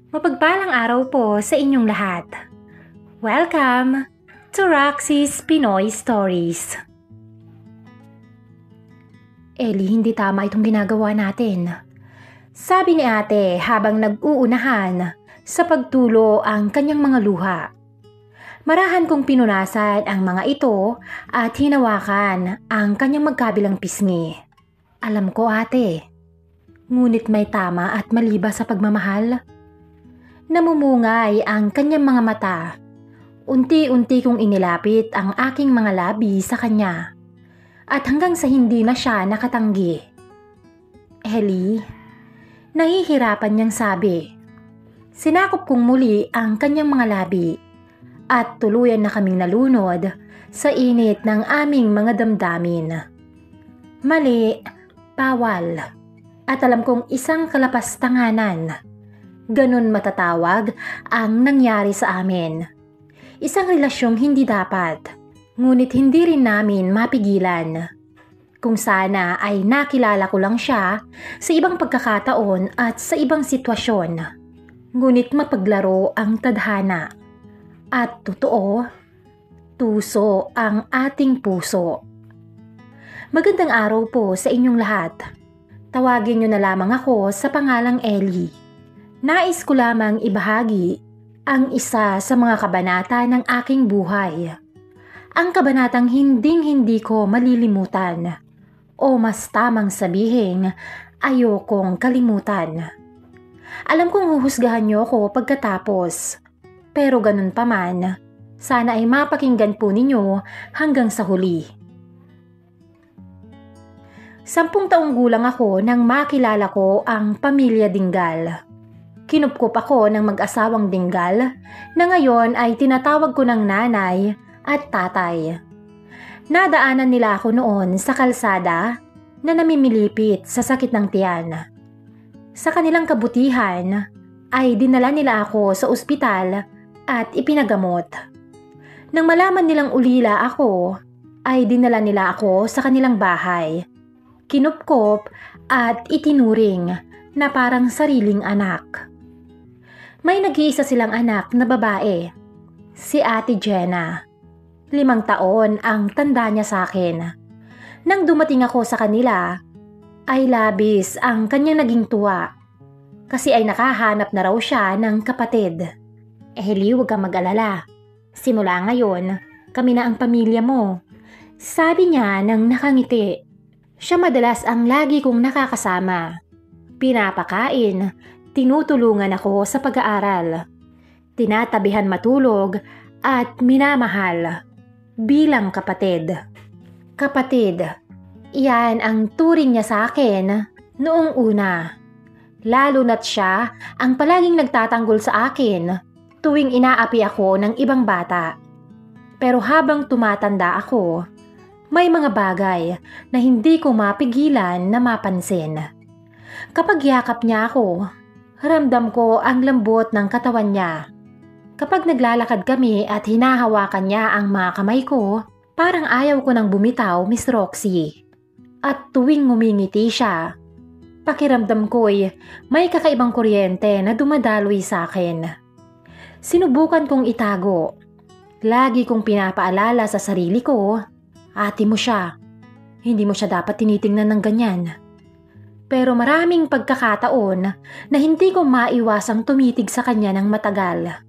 Mapagpalang araw po sa inyong lahat. Welcome to Roxy's Pinoy Stories. Ellie, hindi tama itong ginagawa natin. Sabi ni ate habang nag-uunahan sa pagtulo ang kanyang mga luha. Marahan kong pinunasan ang mga ito at hinawakan ang kanyang magkabilang pisngi. Alam ko ate, ngunit may tama at mali ba sa pagmamahal? Namumungay ang kanyang mga mata. Unti-unti kong inilapit ang aking mga labi sa kanya. At hanggang sa hindi na siya nakatanggi. Ellie, nahihirapan niyang sabi. Sinakop kong muli ang kanyang mga labi. At tuluyan na kaming nalunod sa init ng aming mga damdamin. Mali, bawal. At alam kong isang kalapastanganan. Ganon matatawag ang nangyari sa amin. Isang relasyong hindi dapat, ngunit hindi rin namin mapigilan. Kung sana ay nakilala ko lang siya sa ibang pagkakataon at sa ibang sitwasyon. Ngunit mapaglaro ang tadhana. At totoo, tuso ang ating puso. Magandang araw po sa inyong lahat. Tawagin niyo na lamang ako sa pangalang Ellie. Nais ko lamang ibahagi ang isa sa mga kabanata ng aking buhay. Ang kabanatang hinding-hindi ko malilimutan o mas tamang sabihin ayokong kalimutan. Alam kong huhusgahan niyo ko pagkatapos, pero ganun pa man, sana ay mapakinggan po ninyo hanggang sa huli. 10 taong gulang ako nang makilala ko ang pamilya Dingal. Kinupkup ako ng mag-asawang Dingal na ngayon ay tinatawag ko ng nanay at tatay. Nadaanan nila ako noon sa kalsada na namimilipit sa sakit ng tiyan. Sa kanilang kabutihan ay dinala nila ako sa ospital at ipinagamot. Nang malaman nilang ulila ako, ay dinala nila ako sa kanilang bahay. Kinupkop at itinuring na parang sariling anak. May nag-iisa silang anak na babae, si Ate Jenna. 5 taon ang tanda niya sa akin. Nang dumating ako sa kanila, ay labis ang kanyang naging tuwa. Kasi ay nakahanap na raw siya ng kapatid. Ellie, huwag kang mag-alala. Simula ngayon, kami na ang pamilya mo. Sabi niya nang nakangiti. Siya madalas ang lagi kong nakakasama. Pinapakain, tinutulungan ako sa pag-aaral. Tinatabihan matulog at minamahal bilang kapatid. Kapatid, iyan ang turing niya sa akin noong una. Lalo na't siya ang palaging nagtatanggol sa akin tuwing inaapi ako ng ibang bata. Pero habang tumatanda ako, may mga bagay na hindi ko mapigilan na mapansin. Kapag yakap niya ako, ramdam ko ang lambot ng katawan niya. Kapag naglalakad kami at hinahawakan niya ang mga kamay ko, parang ayaw ko nang bumitaw, Miss Roxy. At tuwing ngumingiti siya, pakiramdam ko'y may kakaibang kuryente na dumadaloy sa akin. Sinubukan kong itago. Lagi kong pinapaalala sa sarili ko, ate mo siya. Hindi mo siya dapat tinitingnan ng ganyan. Pero maraming pagkakataon na hindi ko maiwasang tumitig sa kanya ng matagal.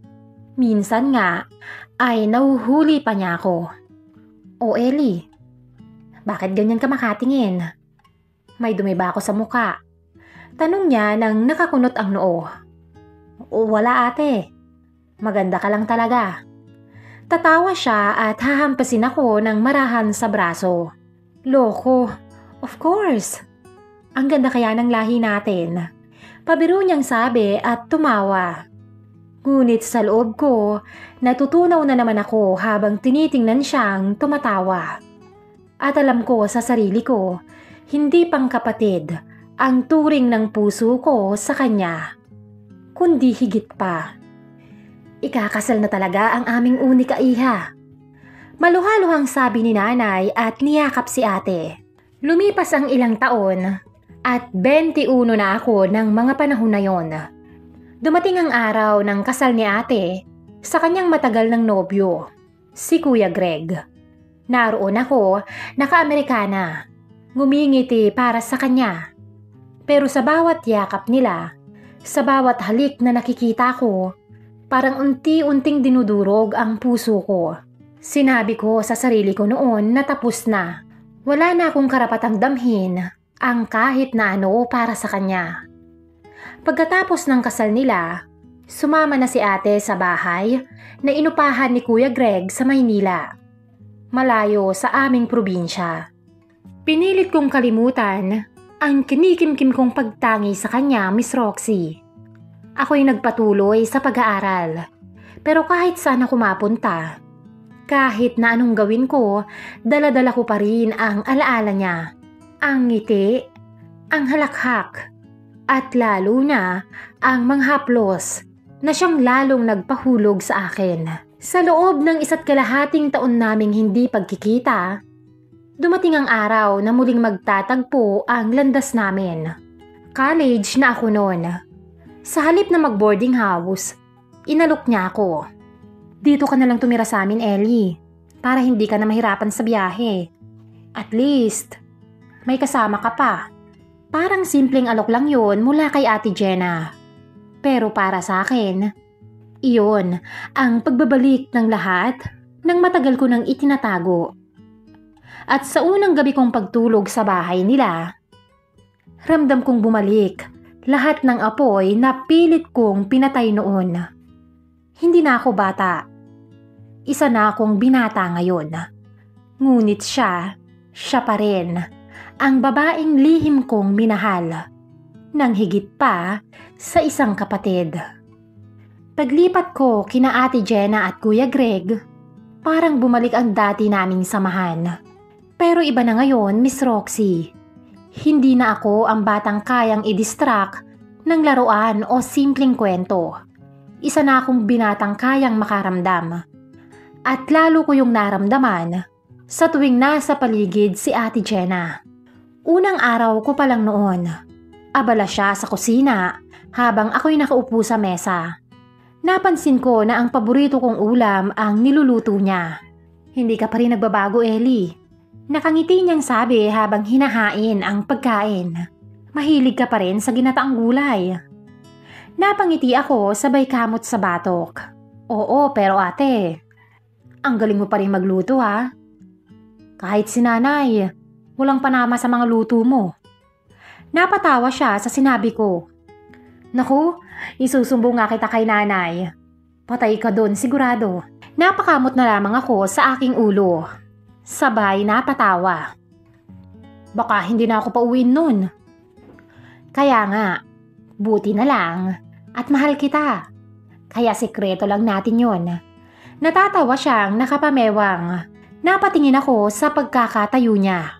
Minsan nga ay nahuhuli pa niya ako. O Ellie, bakit ganyan ka makatingin? May dumi ba ako sa muka? Tanong niya nang nakakunot ang noo. Wala ate, maganda ka lang talaga. Tatawa siya at hahampasin ako ng marahan sa braso. Loko, of course. Ang ganda kaya ng lahi natin. Pabiro niyang sabi at tumawa. Ngunit sa loob ko, natutunaw na naman ako habang tinitingnan siyang tumatawa. At alam ko sa sarili ko, hindi pang kapatid ang turing ng puso ko sa kanya, kundi higit pa. Ikakasal na talaga ang aming unika iha. Maluhaluhang sabi ni nanay at niyakap si ate. Lumipas ang ilang taon at 21 na ako ng mga panahon na yon. Dumating ang araw ng kasal ni ate sa kanyang matagal ng nobyo, si Kuya Greg. Naroon ako, naka-Amerikana, ngumingiti para sa kanya. Pero sa bawat yakap nila, sa bawat halik na nakikita ko, parang unti-unting dinudurog ang puso ko. Sinabi ko sa sarili ko noon na tapos na. Wala na akong karapatang damhin ang kahit na ano para sa kanya. Pagkatapos ng kasal nila, sumama na si ate sa bahay na inupahan ni Kuya Greg sa Maynila, malayo sa aming probinsya. Pinilit kong kalimutan ang kinikimkim kong pagtangi sa kanya, Miss Roxy. Ako'y nagpatuloy sa pag-aaral, pero kahit saan ako mapunta, kahit na anong gawin ko, dala-dala ko pa rin ang alaala niya, ang ngiti, ang halakhak, at lalo na ang manghaplos na siyang lalong nagpahulog sa akin. Sa loob ng 1.5 taon naming hindi pagkikita, dumating ang araw na muling magtatagpo ang landas namin. College na ako noon. Sa halip na mag-boarding house, inalok niya ako. Dito ka na lang tumira sa amin, Ellie, para hindi ka na mahirapan sa biyahe. At least, may kasama ka pa. Parang simpleng alok lang yon mula kay Ate Jenna. Pero para sa akin, iyon ang pagbabalik ng lahat ng matagal ko nang itinatago. At sa unang gabi kong pagtulog sa bahay nila, ramdam kong bumalik lahat ng apoy na pilit kong pinatay noon. Hindi na ako bata. Isa na akong binata ngayon. Ngunit siya pa rin ang babaeng lihim kong minahal, nang higit pa sa isang kapatid. Paglipat ko kina Ate Jenna at Kuya Greg, parang bumalik ang dati naming samahan. Pero iba na ngayon, Miss Roxy. Hindi na ako ang batang kayang i-distract ng laruan o simpleng kwento. Isa na akong binatang kayang makaramdam. At lalo ko yung naramdaman sa tuwing nasa paligid si Ate Jenna. Unang araw ko pa lang noon, abala siya sa kusina habang ako'y nakaupo sa mesa. Napansin ko na ang paborito kong ulam ang niluluto niya. Hindi ka pa rin nagbabago, Ellie. Nakangiti niyang sabi habang hinahain ang pagkain. Mahilig ka pa rin sa ginataang gulay. Napangiti ako sabay kamot sa batok. Oo, pero ate, ang galing mo pa rin magluto ha. Kahit si nanay, walang panama sa mga luto mo. Napatawa siya sa sinabi ko. Naku, isusumbong nga kita kay nanay. Patay ka doon sigurado. Napakamot na lamang ako sa aking ulo. Sabay napatawa. Baka hindi na ako pauwiin nun. Kaya nga, buti na lang at mahal kita. Kaya sikreto lang natin yon. Natatawa siyang nakapamewang. Napatingin ako sa pagkakatayo niya.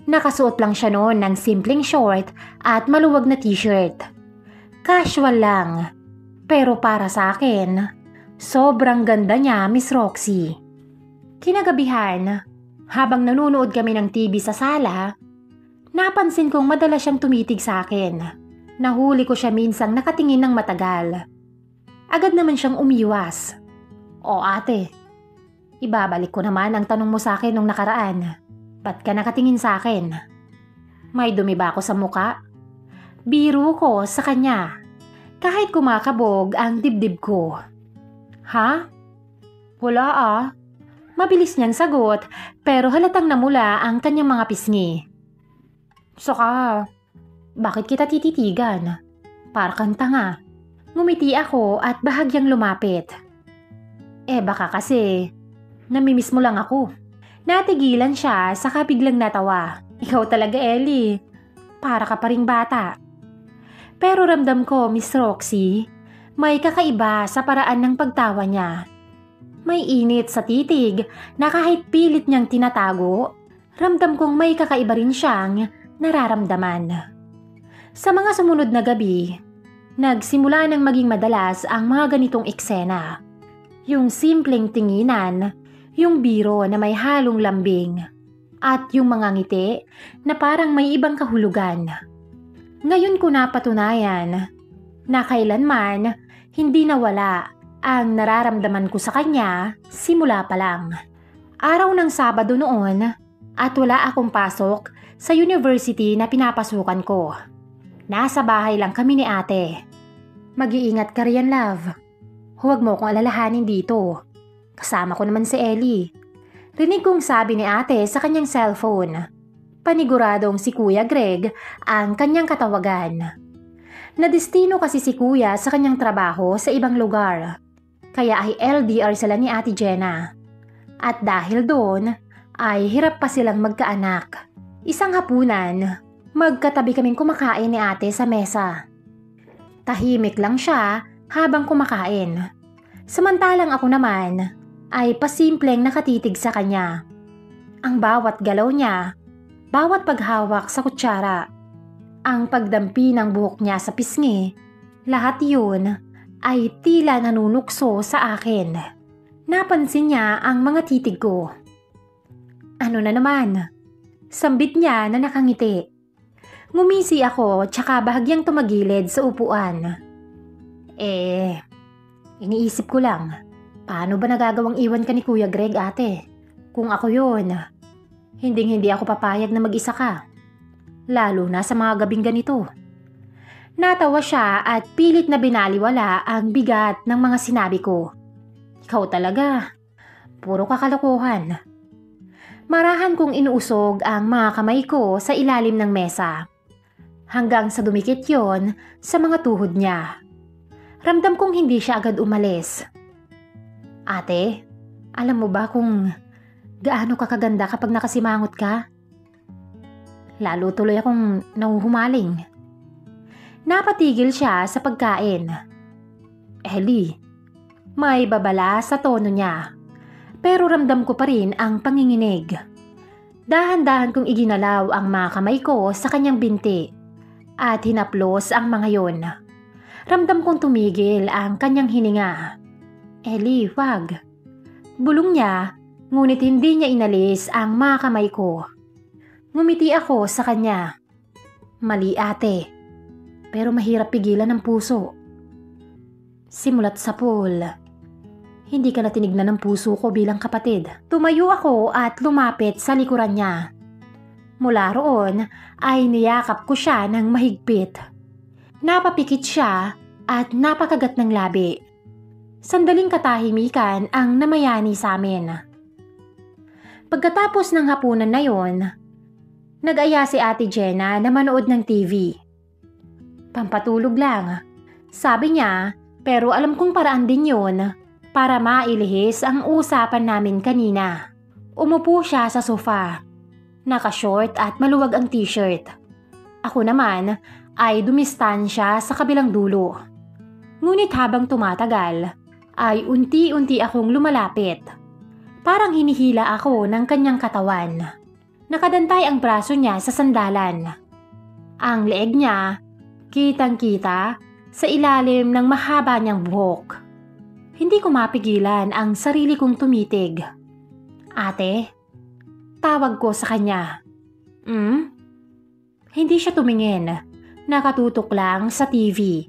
Nakasuot lang siya noon ng simpleng short at maluwag na t-shirt. Casual lang. Pero para sa akin, sobrang ganda niya, Miss Roxy. Kinagabihan, habang nanonood kami ng TV sa sala, napansin kong madalas siyang tumitig sa akin. Nahuli ko siya minsang nakatingin ng matagal. Agad naman siyang umiwas. O ate, ibabalik ko naman ang tanong mo sa akin nung nakaraan. Ba't ka nakatingin sa akin? May dumi ba ako sa muka? Biro ko sa kanya. Kahit kumakabog ang dibdib ko. Ha? Wala ah. Mabilis niyang sagot pero halatang namula ang kanyang mga pisngi. Saka, bakit kita tititigan? Para kang tanga. Ngumiti ako at bahagyang lumapit. Baka kasi, namimiss mo lang ako. Natigilan siya saka biglang natawa. Ikaw talaga, Ellie. Para ka pa ring bata. Pero ramdam ko, Miss Roxy, may kakaiba sa paraan ng pagtawa niya. May init sa titig na kahit pilit niyang tinatago, ramdam kong may kakaiba rin siyang nararamdaman. Sa mga sumunod na gabi, nagsimula nang maging madalas ang mga ganitong eksena. Yung simpleng tinginan, yung biro na may halong lambing, at yung mga ngiti na parang may ibang kahulugan. Ngayon ko napatunayan na kailanman hindi nawala ang nararamdaman ko sa kanya simula pa lang. Araw ng Sabado noon at wala akong pasok sa university na pinapasukan ko. Nasa bahay lang kami ni ate. Mag-iingat ka riyan, love. Huwag mo akong alalahanin dito. Kasama ko naman si Ellie. Rinig kong sabi ni ate sa kanyang cellphone. Paniguradong si Kuya Greg ang kanyang katawagan. Nadestino kasi si Kuya sa kanyang trabaho sa ibang lugar. Kaya ay LDR sila ni Ate Jenna. At dahil doon, ay hirap pa silang magkaanak. Isang hapunan, magkatabi kaming kumakain ni ate sa mesa. Tahimik lang siya habang kumakain. Samantalang ako naman ay pasimpleng nakatitig sa kanya. Ang bawat galaw niya, bawat paghawak sa kutsara, ang pagdampi ng buhok niya sa pisngi, lahat yun ay tila nanunukso sa akin. Napansin niya ang mga titig ko. Ano na naman? Sambit niya na nakangiti. Ngumisi ako tsaka bahagyang tumagilid sa upuan. Iniisip ko lang, paano ba nagagawang iwan ka ni Kuya Greg, ate? Kung ako yun, hindi ako papayag na mag-isa ka. Lalo na sa mga gabing ganito. Natawa siya at pilit na binaliwala ang bigat ng mga sinabi ko. Ikaw talaga, puro kakalokohan. Marahan kong inuusog ang mga kamay ko sa ilalim ng mesa. Hanggang sa dumikit yon sa mga tuhod niya. Ramdam kong hindi siya agad umalis. Ate, alam mo ba kung gaano ka kaganda kapag nakasimangot ka? Lalo tuloy akong nahuhumaling. Napatigil siya sa pagkain. Ellie, may babala sa tono niya. Pero ramdam ko pa rin ang panginginig. Dahan-dahan kong iginalaw ang mga kamay ko sa kanyang binti at hinaplos ang mga yon. Ramdam kong tumigil ang kanyang hininga. Ellie, wag. Bulong niya, ngunit hindi niya inalis ang mga kamay ko. Ngumiti ako sa kanya. Mali, ate. Pero mahirap pigilan ang puso. Simulat sa pool, hindi ka na tinignan ng puso ko bilang kapatid. Tumayo ako at lumapit sa likuran niya. Mula roon ay niyakap ko siya ng mahigpit. Napapikit siya at napakagat ng labi. Sandaling katahimikan ang namayani sa amin. Pagkatapos ng hapunan na yon, nag-aya si Ate Jenna na manood ng TV. Pampatulog lang, sabi niya, pero alam kong paraan din yun para mailihis ang usapan namin kanina. Umupo siya sa sofa, naka-short at maluwag ang t-shirt. Ako naman ay dumistansya sa kabilang dulo. Ngunit habang tumatagal, ay unti-unti akong lumalapit. Parang hinihila ako ng kanyang katawan. Nakadantay ang braso niya sa sandalan. Ang leeg niya, kitang-kita sa ilalim ng mahaba niyang buhok. Hindi ko mapigilan ang sarili kong tumitig. Ate, tawag ko sa kanya. Hindi siya tumingin. Nakatutok lang sa TV.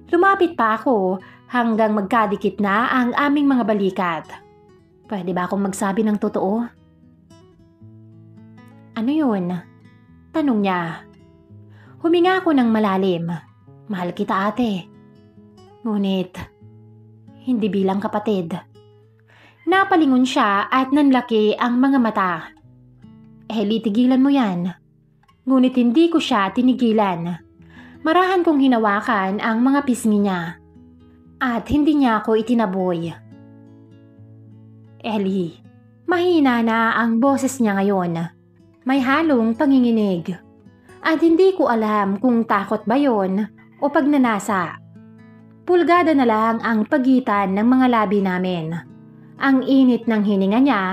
Lumapit pa ako hanggang magkadikit na ang aming mga balikat. Pwede ba akong magsabi ng totoo? Ano yun? Tanong niya. Huminga ako ng malalim. Mahal kita, ate. Ngunit, hindi bilang kapatid. Napalingon siya at nanlaki ang mga mata. Ellie, tigilan mo yan. Ngunit hindi ko siya tinigilan. Marahan kong hinawakan ang mga pisngi niya. At hindi niya ako itinaboy. Ellie, mahina na ang boses niya ngayon. May halong panginginig. At hindi ko alam kung takot ba yon o pagnanasa. Pulgada na lang ang pagitan ng mga labi namin. Ang init ng hininga niya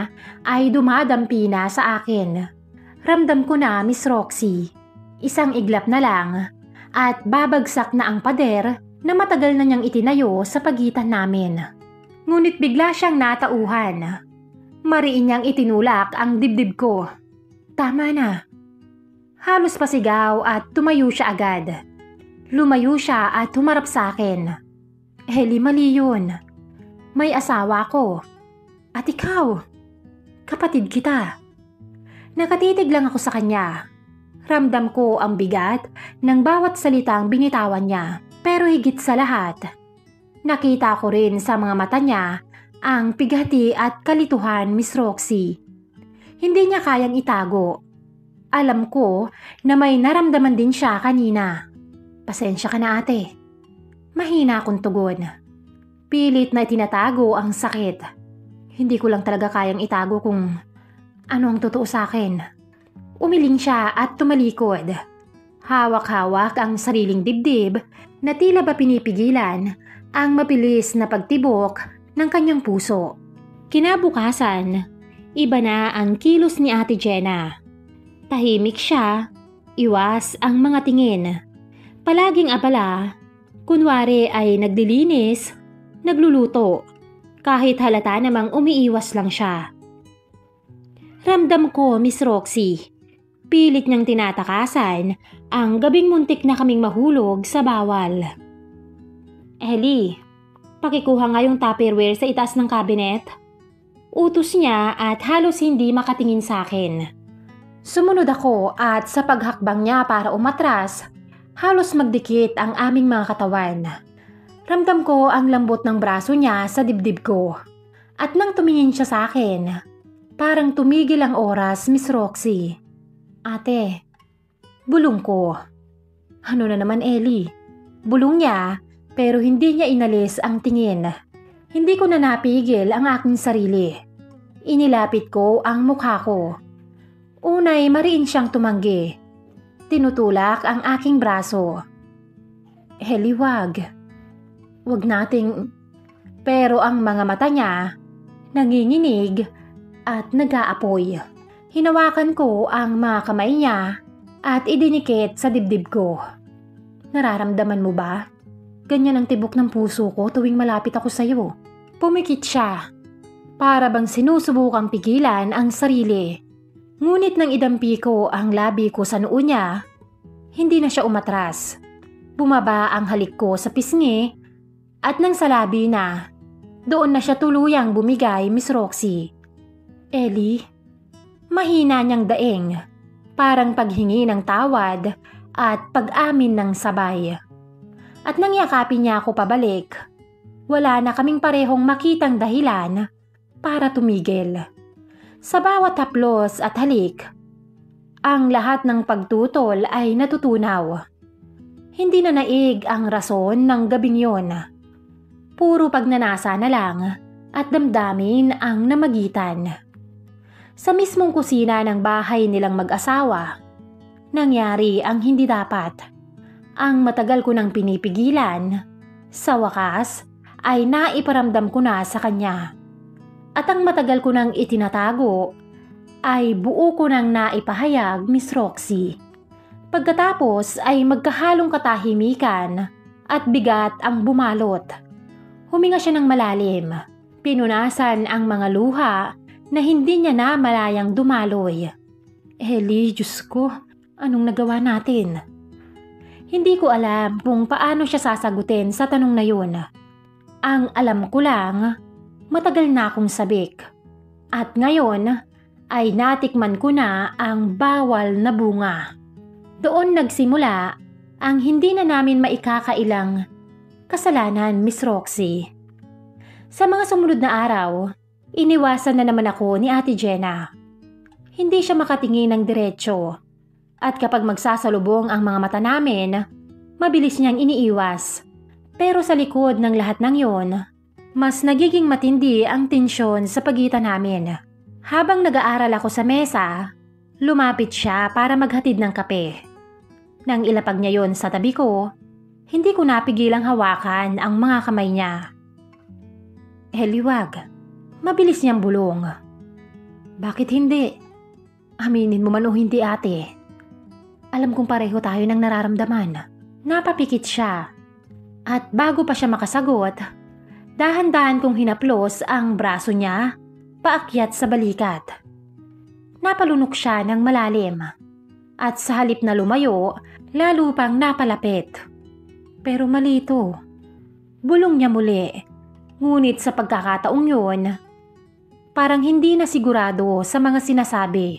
ay dumadampi na sa akin. Ramdam ko na, Miss Roxy. Isang iglap na lang at babagsak na ang pader na matagal na niyang itinayo sa pagitan namin. Ngunit bigla siyang natauhan. Mariin niyang itinulak ang dibdib ko. Tama na. Halos pasigaw at tumayo siya agad. Lumayo siya at humarap sa akin. Ellie, mali yun. May asawa ko. At ikaw, kapatid kita. Nakatitig lang ako sa kanya. Ramdam ko ang bigat ng bawat salitang binitawan niya. Pero higit sa lahat, nakita ko rin sa mga mata niya ang pighati at kalituhan, Miss Roxy. Hindi niya kayang itago. Alam ko na may naramdaman din siya kanina. Pasensya ka na ate. Mahina akong tugon. Pilit na itinatago ang sakit. Hindi ko lang talaga kayang itago kung ano ang totoo sa akin. Umiling siya at tumalikod. Hawak-hawak ang sariling dibdib na tila ba pinipigilan ang mabilis na pagtibok ng kanyang puso. Kinabukasan, iba na ang kilos ni Ate Jenna. Tahimik siya, iwas ang mga tingin. Palaging abala, kunwari ay naglilinis, nagluluto, kahit halata namang umiiwas lang siya. Ramdam ko, Miss Roxy. Pilit niyang tinatakasan ang gabing muntik na kaming mahulog sa bawal. Ellie, pakikuha nga yung Tupperware sa itaas ng cabinet. Utos niya at halos hindi makatingin sa akin. Sumunod ako at sa paghakbang niya para umatras, halos magdikit ang aming mga katawan. Ramdam ko ang lambot ng braso niya sa dibdib ko. At nang tumingin siya sa akin, parang tumigil ang oras, Miss Roxy. Ate, bulong ko. Ano na naman, Ellie? Bulong niya pero hindi niya inalis ang tingin. Hindi ko na napigil ang aking sarili. Inilapit ko ang mukha ko. Unay mariin siyang tumanggi. Tinutulak ang aking braso. Ellie, wag. Wag nating... Pero ang mga mata niya nanginginig at nag-aapoy. Hinawakan ko ang mga kamay niya at idinikit sa dibdib ko. Nararamdaman mo ba? Ganyan ang tibok ng puso ko tuwing malapit ako sa iyo. Pumikit siya. Para bang sinusubukang pigilan ang sarili. Ngunit nang idampi ko ang labi ko sa noo niya, hindi na siya umatras. Bumaba ang halik ko sa pisngi at nang sa labi na, doon na siya tuluyang bumigay, Miss Roxy. Ellie, mahina niyang daing, parang paghingi ng tawad at pag-amin ng sabay. At nang yakapin niya ako pabalik, wala na kaming parehong makitang dahilan para tumigil. Sa bawat haplos at halik, ang lahat ng pagtutol ay natutunaw. Hindi na naig ang rason ng gabing yon. Puro pagnanasa na lang at damdamin ang namagitan. Sa mismong kusina ng bahay nilang mag-asawa, nangyari ang hindi dapat. Ang matagal ko nang pinipigilan, sa wakas ay naiparamdam ko na sa kanya. At ang matagal ko nang itinatago ay buo ko nang naipahayag, Miss Roxy. Pagkatapos ay magkahalong katahimikan at bigat ang bumalot. Huminga siya ng malalim, pinunasan ang mga luha na hindi niya na malayang dumaloy. Ellie, Diyos ko, anong nagawa natin? Hindi ko alam kung paano siya sasagutin sa tanong na yun. Ang alam ko lang, matagal na akong sabik. At ngayon ay natikman ko na ang bawal na bunga. Doon nagsimula ang hindi na namin maikakailang kasalanan, Miss Roxy. Sa mga sumunod na araw, iniwasan na naman ako ni Ate Jenna. Hindi siya makatingin ng diretsyo. At kapag magsasalubong ang mga mata namin, mabilis niyang iniiwas. Pero sa likod ng lahat ng yon, mas nagiging matindi ang tensyon sa pagitan namin. Habang nag-aaral ako sa mesa, lumapit siya para maghatid ng kape. Nang ilapag niya yon sa tabi ko, hindi ko napigilang hawakan ang mga kamay niya. Ellie, wag. Mabilis niyang bulong. Bakit hindi? Aminin mo man o hindi, ate. Alam kong pareho tayo ng nararamdaman. Napapikit siya. At bago pa siya makasagot, dahan-dahan kong hinaplos ang braso niya paakyat sa balikat. Napalunok siya ng malalim. At sa halip na lumayo, lalo pang napalapit. Pero mali ito. Bulong niya muli. Ngunit sa pagkakataong yun, parang hindi na sigurado sa mga sinasabi.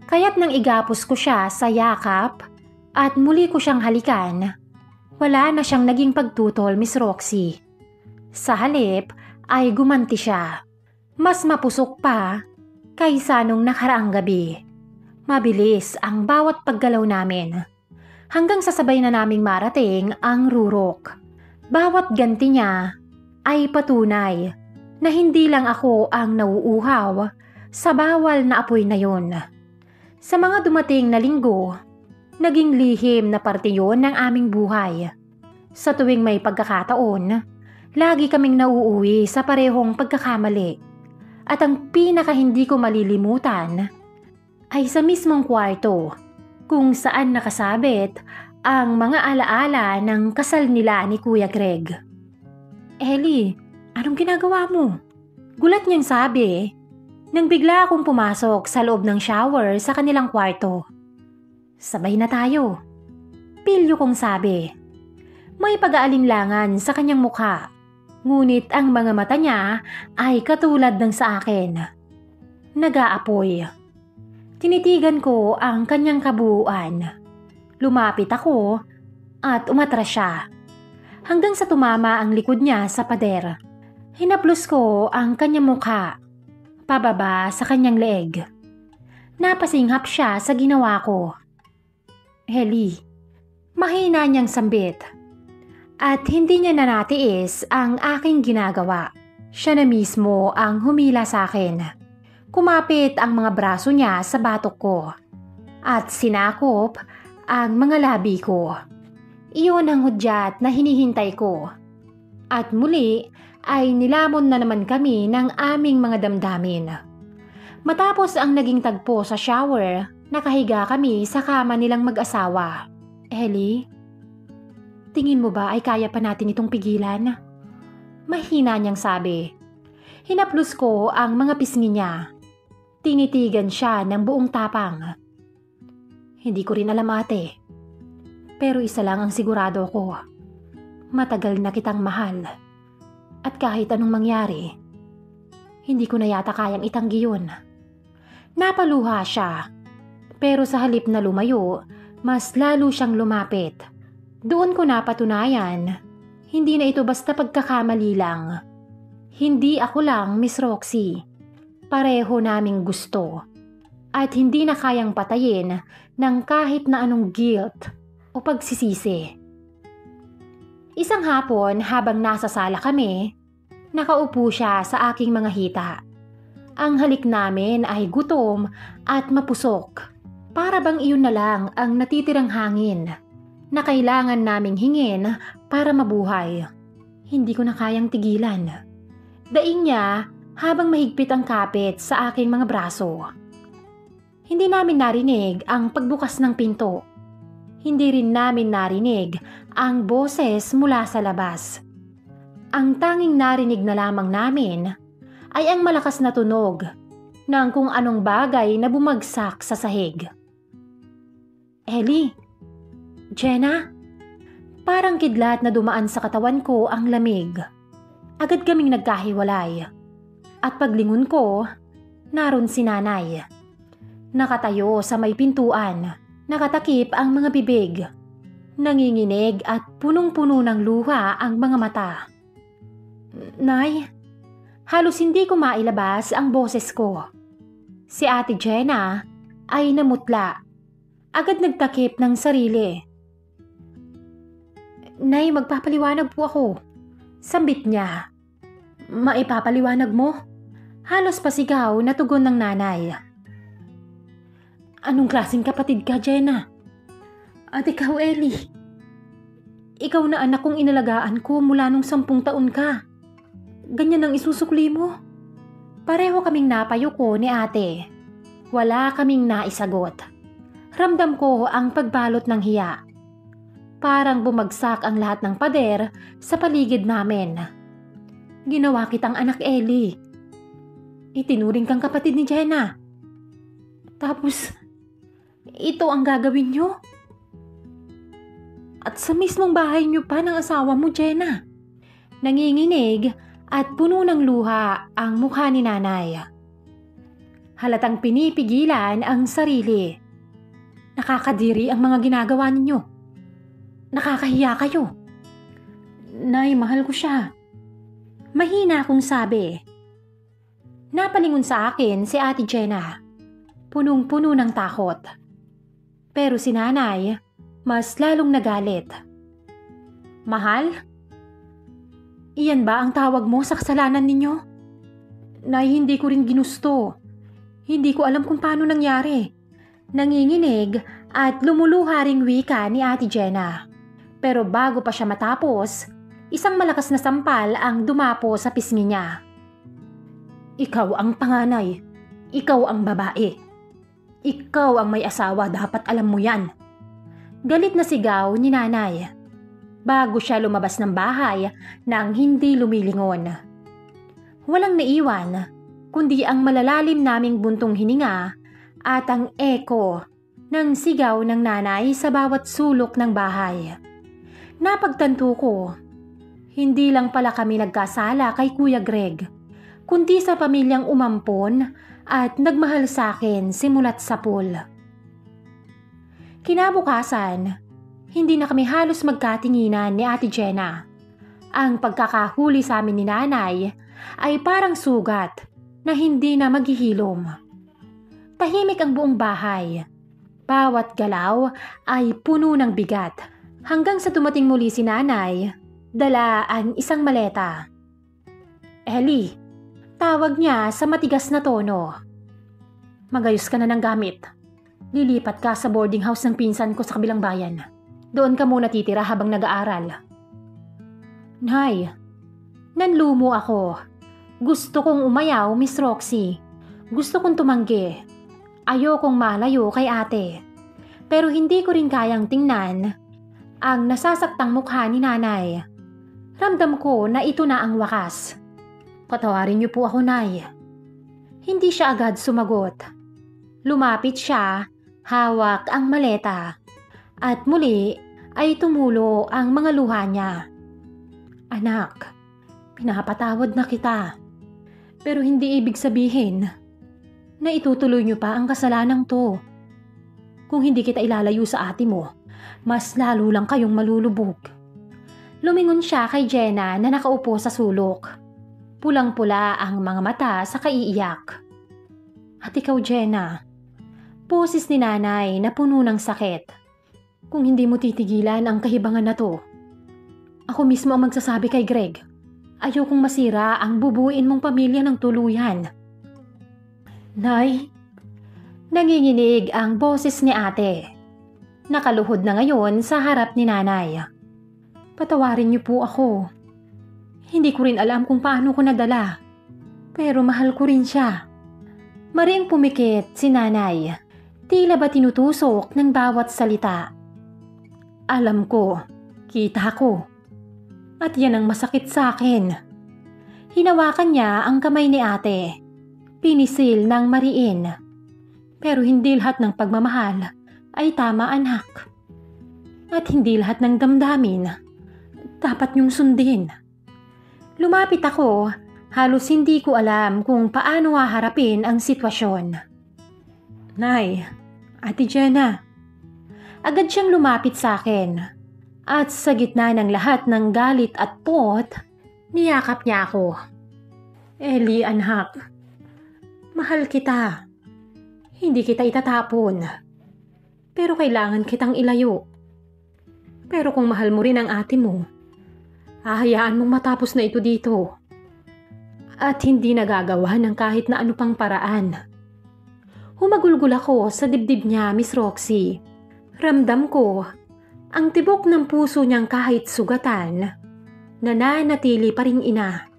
Kaya't nang igapos ko siya sa yakap at muli ko siyang halikan, wala na siyang naging pagtutol, Miss Roxy. Sa halip ay gumanti siya. Mas mapusok pa kaysa nung nakaraang gabi. Mabilis ang bawat paggalaw namin. Hanggang sasabay na naming marating ang rurok. Bawat ganti niya ay patunay na hindi lang ako ang nauuhaw sa bawal na apoy na yun. Sa mga dumating na linggo, naging lihim na parte yun ng aming buhay. Sa tuwing may pagkakataon, lagi kaming nauuwi sa parehong pagkakamali. At ang pinaka hindi ko malilimutan ay sa mismong kwarto kung saan nakasabit ang mga alaala ng kasal nila ni Kuya Greg. Ellie, anong ginagawa mo? Gulat niyang sabi nang bigla akong pumasok sa loob ng shower sa kanilang kwarto. Sabay na tayo. Pilyo kong sabi. May pag-aalinlangan sa kanyang mukha, ngunit ang mga mata niya ay katulad ng sa akin. Nag-aapoy. Tinitigan ko ang kanyang kabuuan. Lumapit ako at umatras siya. Hanggang sa tumama ang likod niya sa pader. Hinaplos ko ang kanyang mukha, pababa sa kanyang leeg. Napasinghap siya sa ginawa ko. Ellie, mahina niyang sambit. At hindi niya nanatiis ang aking ginagawa. Siya na mismo ang humila sa akin. Kumapit ang mga braso niya sa batok ko at sinakop ang mga labi ko. Iyon ang hudyat na hinihintay ko. At muli ay nilamon na naman kami ng aming mga damdamin. Matapos ang naging tagpo sa shower, nakahiga kami sa kama nilang mag-asawa. Ellie, tingin mo ba ay kaya pa natin itong pigilan? Mahina niyang sabi. Hinaplos ko ang mga pisngi niya. Tinitigan siya ng buong tapang. Hindi ko rin alam, ate. Pero isa lang ang sigurado ko. Matagal na kitang mahal. At kahit anong mangyari, hindi ko na yata kayang itanggi yun. Napaluha siya. Pero sa halip na lumayo, mas lalo siyang lumapit. Doon ko napatunayan, hindi na ito basta pagkakamali lang. Hindi ako lang, Miss Roxy. Pareho naming gusto. At hindi na kayang patayin ng kahit na anong guilt o pagsisisi. Isang hapon habang nasa sala kami, nakaupo siya sa aking mga hita. Ang halik namin ay gutom at mapusok. Para bang iyon na lang ang natitirang hangin na kailangan naming hingin para mabuhay. Hindi ko na kayang tigilan. Daing niya habang mahigpit ang kapit sa aking mga braso. Hindi namin narinig ang pagbukas ng pinto. Hindi rin namin narinig ang boses mula sa labas. Ang tanging narinig na lamang namin ay ang malakas na tunog ng kung anong bagay na bumagsak sa sahig. Ellie, Jenna, parang kidlat na dumaan sa katawan ko ang lamig. Agad kaming nagkahiwalay. At paglingon ko, naroon si nanay. Nakatayo sa may pintuan, nakatakip ang mga bibig. Nanginginig at punong-puno ng luha ang mga mata. Nay, halos hindi ko mailabas ang boses ko. Si Ate Jenna ay namutla. Agad nagtakip ng sarili. Nay, magpapaliwanag po ako. Sambit niya. Maipapaliwanag mo? Halos pasigaw na tugon ng nanay. Anong klaseng kapatid ka, Jenna? At ikaw, Ellie. Ikaw na anak kong inalagaan ko mula nung 10 taon ka. Ganyan ang isusukli mo. Pareho kaming napayuko ni ate. Wala kaming naisagot. Ramdam ko ang pagbalot ng hiya. Parang bumagsak ang lahat ng pader sa paligid namin. Ginawa kitang anak, Ellie. Itinuring kang kapatid ni Jenna. Tapos, ito ang gagawin niyo? At sa mismong bahay niyo pa ng asawa mo, Jenna. Nanginginig at puno ng luha ang mukha ni nanay. Halatang pinipigilan ang sarili. Nakakadiri ang mga ginagawa ninyo. Nakakahiya kayo. Nay, mahal ko siya. Mahina akong sabi. Napalingon sa akin si Ate Jenna. Punong-puno ng takot. Pero si nanay, mas lalong nagalit. Mahal? Iyan ba ang tawag mo sa kasalanan ninyo? Nay, hindi ko rin ginusto. Hindi ko alam kung paano nangyari. Nanginginig at lumuluha ring wika ni Ate Jenna. Pero bago pa siya matapos, isang malakas na sampal ang dumapo sa pisngi niya. Ikaw ang panganay. Ikaw ang babae. Ikaw ang may asawa, dapat alam mo yan. Galit na sigaw ni nanay. Bago siya lumabas ng bahay nang hindi lumilingon. Walang naiwan, kundi ang malalalim naming buntong hininga at ang eko ng sigaw ng nanay sa bawat sulok ng bahay. Napagtanto ko, hindi lang pala kami nagkasala kay Kuya Greg, kundi sa pamilyang umampon at nagmahal sa akin simula't sa pool. Kinabukasan, hindi na kami halos magkatinginan ni Ate Jenna. Ang pagkakahuli sa amin ni nanay ay parang sugat na hindi na maghihilom. Tahimik ang buong bahay. Bawat galaw ay puno ng bigat hanggang sa dumating muli si nanay, dala ang isang maleta. Ellie, tawag niya sa matigas na tono. Magayos ka na ng gamit. Lilipat ka sa boarding house ng pinsan ko sa kabilang bayan. Doon ka muna titira habang nag-aaral. Nay, nanlumo ako. Gusto kong umayaw, Miss Roxy. Gusto kong tumanggi. Ayokong malayo kay ate. Pero hindi ko rin kayang tingnan ang nasasaktang mukha ni nanay. Ramdam ko na ito na ang wakas. Patawarin niyo po ako, Nay. Hindi siya agad sumagot. Lumapit siya, hawak ang maleta. At muli ay tumulo ang mga luha niya. Anak, pinapatawad na kita. Pero hindi ibig sabihin na itutuloy niyo pa ang kasalanang to. Kung hindi kita ilalayo sa ate mo, mas lalo lang kayong malulubog. Lumingon siya kay Jenna na nakaupo sa sulok. Pulang-pula ang mga mata sa kaiiyak. At ikaw, Jenna, boses ni nanay na puno ng sakit. Kung hindi mo titigilan ang kahibangan na to, ako mismo ang magsasabi kay Greg. Ayokong masira ang bubuin mong pamilya ng tuluyan. Nay, nanginginig ang boses ni ate. Nakaluhod na ngayon sa harap ni nanay. Patawarin niyo po ako. Hindi ko rin alam kung paano ko nadala. Pero mahal ko rin siya. Mariing pumikit si nanay. Tila ba tinutusok ng bawat salita. Alam ko, kita ko. At yan ang masakit sa akin. Hinawakan niya ang kamay ni ate. Pinisil ng mariin. Pero hindi lahat ng pagmamahal ay tama, anak. At hindi lahat ng damdamin dapat niyong sundin. Lumapit ako, halos hindi ko alam kung paano haharapin ang sitwasyon. Nay, Ate Jenna. Agad siyang lumapit sa akin. At sa gitna ng lahat ng galit at puot, niyakap niya ako. Ellie, anak. Mahal kita. Hindi kita itatapon. Pero kailangan kitang ilayo. Pero kung mahal mo rin ang ate mo, hahayaan mong matapos na ito dito. At hindi nagagawa ng kahit na ano pang paraan. Humagulgul ako sa dibdib niya, Miss Roxy. Ramdam ko ang tibok ng puso niyang kahit sugatan, nananatili pa ring ina.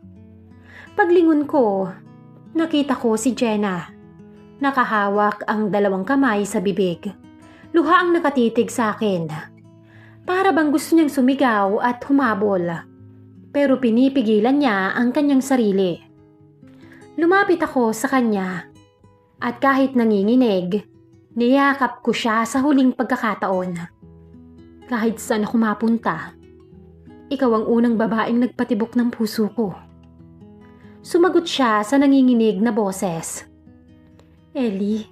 Paglingon ko, nakita ko si Jenna. Nakahawak ang dalawang kamay sa bibig. Luha ang nakatitig sa akin. Para bang gusto niyang sumigaw at humabol. Pero pinipigilan niya ang kanyang sarili. Lumapit ako sa kanya. At kahit nanginginig, niyakap ko siya sa huling pagkakataon. Kahit saan ako mapunta, ikaw ang unang babaeng nagpatibok ng puso ko. Sumagot siya sa nanginginig na boses. Ellie,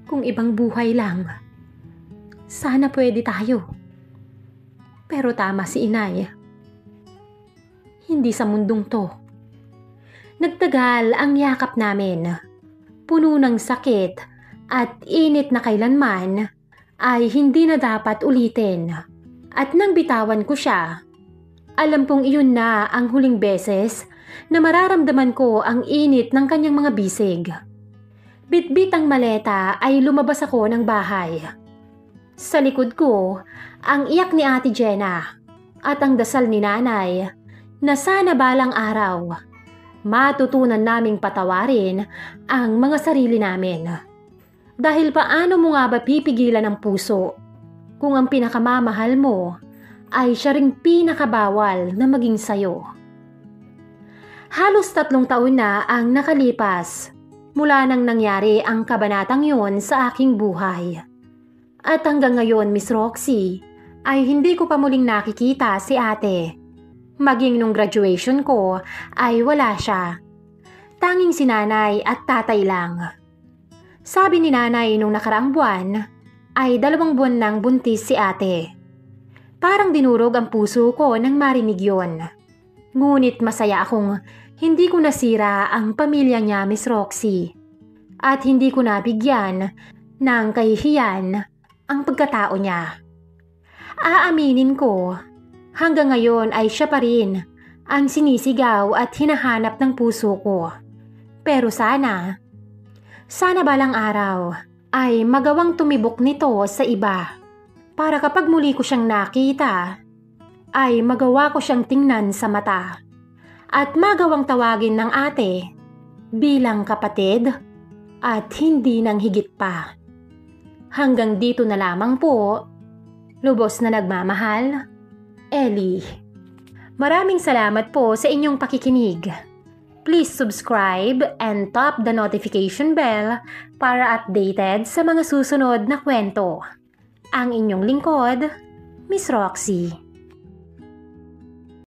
kung ibang buhay lang, sana pwede tayo. Pero tama si inay. Hindi sa mundong to. Nagtagal ang yakap namin. Puno ng sakit at init na kailanman ay hindi na dapat ulitin. At nang bitawan ko siya, alam kong iyon na ang huling beses na mararamdaman ko ang init ng kanyang mga bisig. Bitbit ang maleta ay lumabas ako ng bahay. Sa likod ko, ang iyak ni Ate Jenna at ang dasal ni Nanay na sana balang araw matutunan naming patawarin ang mga sarili namin. Dahil paano mo nga ba pipigilan ang puso kung ang pinakamamahal mo ay siya ring pinakabawal na maging sayo? Halos 3 taon na ang nakalipas mula nang nangyari ang kabanatang yon sa aking buhay. At hanggang ngayon, Miss Roxy, ay hindi ko pa muling nakikita si ate. Maging nung graduation ko ay wala siya. Tanging si nanay at tatay lang. Sabi ni nanay nung nakaraang buwan ay 2 buwan nang buntis si ate. Parang dinurog ang puso ko nang marinig yon. Ngunit masaya akong hindi ko nasira ang pamilya niya, Miss Roxy. At hindi ko nabigyan ng kahihiyan ang pagkatao niya. Aaminin ko, hanggang ngayon ay siya pa rin ang sinisigaw at hinahanap ng puso ko. Pero sana balang araw ay magawang tumibok nito sa iba para kapag muli ko siyang nakita ay magawa ko siyang tingnan sa mata at magawang tawagin ng ate bilang kapatid at hindi nang higit pa. Hanggang dito na lamang po. Lubos na nagmamahal, Ellie. Maraming salamat po sa inyong pakikinig. Please subscribe and tap the notification bell para updated sa mga susunod na kwento. Ang inyong lingkod, Miss Roxy.